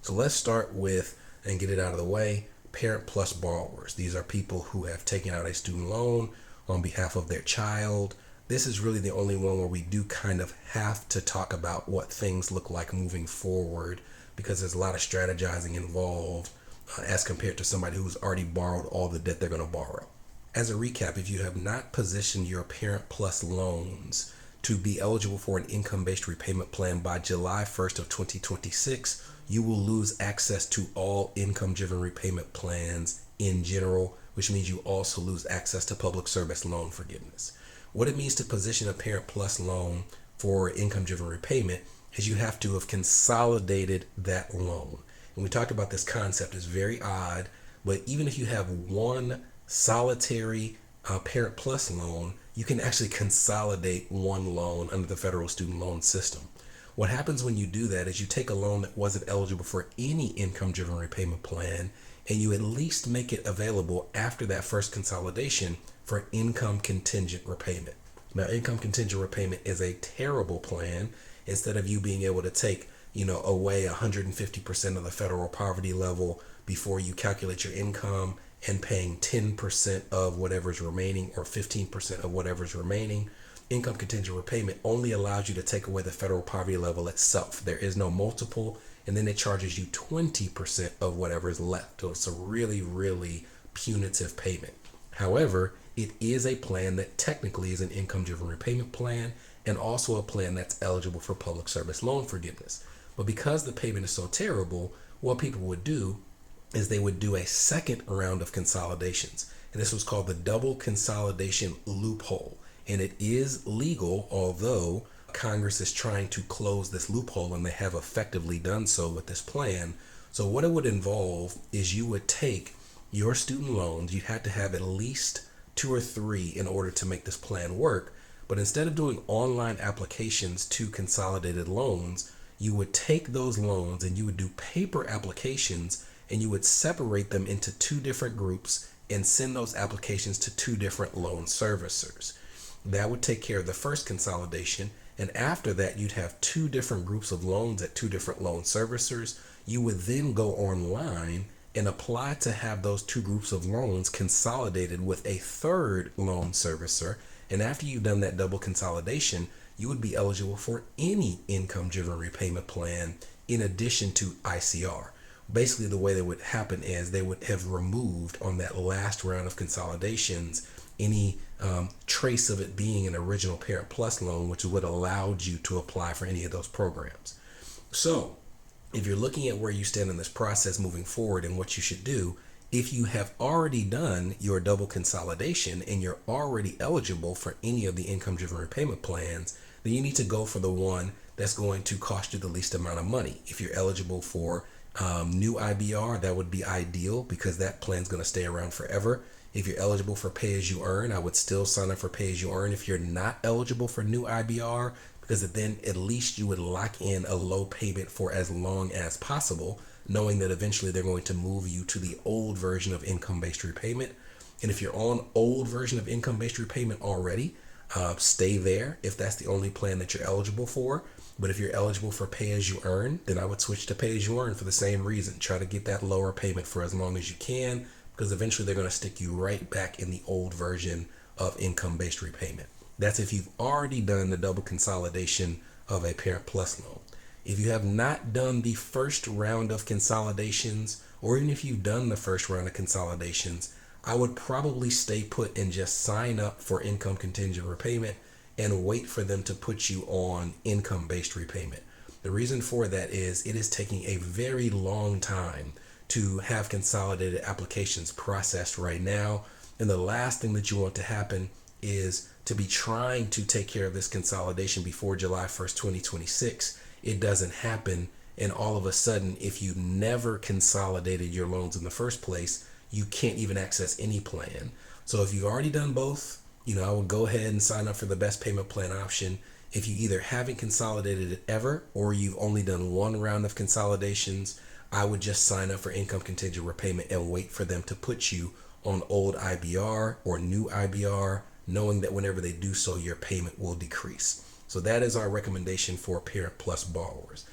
So let's start with, and get it out of the way, parent plus borrowers. These are people who have taken out a student loan on behalf of their child. This is really the only one where we do kind of have to talk about what things look like moving forward, because there's a lot of strategizing involved as compared to somebody who's already borrowed all the debt they're going to borrow. As a recap, if you have not positioned your parent plus loans to be eligible for an income-based repayment plan by July 1st of 2026, you will lose access to all income-driven repayment plans in general, which means you also lose access to public service loan forgiveness. What it means to position a parent plus loan for income-driven repayment is you have to have consolidated that loan. And we talked about this concept. It's very odd, but even if you have one solitary parent plus loan, you can actually consolidate one loan under the federal student loan system. What happens when you do that is you take a loan that wasn't eligible for any income-driven repayment plan, and you at least make it available after that first consolidation for income contingent repayment. Now, income contingent repayment is a terrible plan. Instead of you being able to take, away 150% of the federal poverty level before you calculate your income and paying 10% of whatever's remaining or 15% of whatever's remaining, income contingent repayment only allows you to take away the federal poverty level itself. There is no multiple, and then it charges you 20% of whatever is left. So it's a really, really punitive payment. However, it is a plan that technically is an income-driven repayment plan, and also a plan that's eligible for public service loan forgiveness. But because the payment is so terrible, what people would do is they would do a second round of consolidations. And this was called the double consolidation loophole. And it is legal, although Congress is trying to close this loophole, and they have effectively done so with this plan. So what it would involve is you would take your student loans. You had to have at least 2 or 3 in order to make this plan work. But instead of doing online applications to consolidated loans, you would take those loans and you would do paper applications, and you would separate them into 2 different groups and send those applications to 2 different loan servicers. That would take care of the first consolidation. And after that, you'd have 2 different groups of loans at 2 different loan servicers. You would then go online and apply to have those 2 groups of loans consolidated with a 3rd loan servicer. And after you've done that double consolidation, you would be eligible for any income-driven repayment plan in addition to ICR. Basically, the way that would happen is they would have removed on that last round of consolidations any trace of it being an original parent plus loan, which would have allowed you to apply for any of those programs. So if you're looking at where you stand in this process moving forward and what you should do, if you have already done your double consolidation and you're already eligible for any of the income-driven repayment plans, then you need to go for the one that's going to cost you the least amount of money. If you're eligible for new IBR, that would be ideal, because that plan's going to stay around forever. If you're eligible for pay-as-you-earn, I would still sign up for pay-as-you-earn if you're not eligible for new IBR, because then at least you would lock in a low payment for as long as possible, knowing that eventually they're going to move you to the old version of income-based repayment. And if you're on old version of income-based repayment already, stay there if that's the only plan that you're eligible for. But if you're eligible for pay-as-you-earn, then I would switch to pay-as-you-earn for the same reason. Try to get that lower payment for as long as you can, because eventually they're going to stick you right back in the old version of income-based repayment. That's if you've already done the double consolidation of a parent plus loan. If you have not done the first round of consolidations, or even if you've done the first round of consolidations, I would probably stay put and just sign up for income contingent repayment and wait for them to put you on income-based repayment. The reason for that is it is taking a very long time to have consolidated applications processed right now. And the last thing that you want to happen is to be trying to take care of this consolidation before July 1st, 2026. It doesn't happen. And all of a sudden, if you never consolidated your loans in the first place, you can't even access any plan. So if you've already done both, I would go ahead and sign up for the best payment plan option. If you either haven't consolidated it ever, or you've only done one round of consolidations, I would just sign up for income contingent repayment and wait for them to put you on old IBR or new IBR, knowing that whenever they do so, your payment will decrease. So that is our recommendation for parent plus borrowers.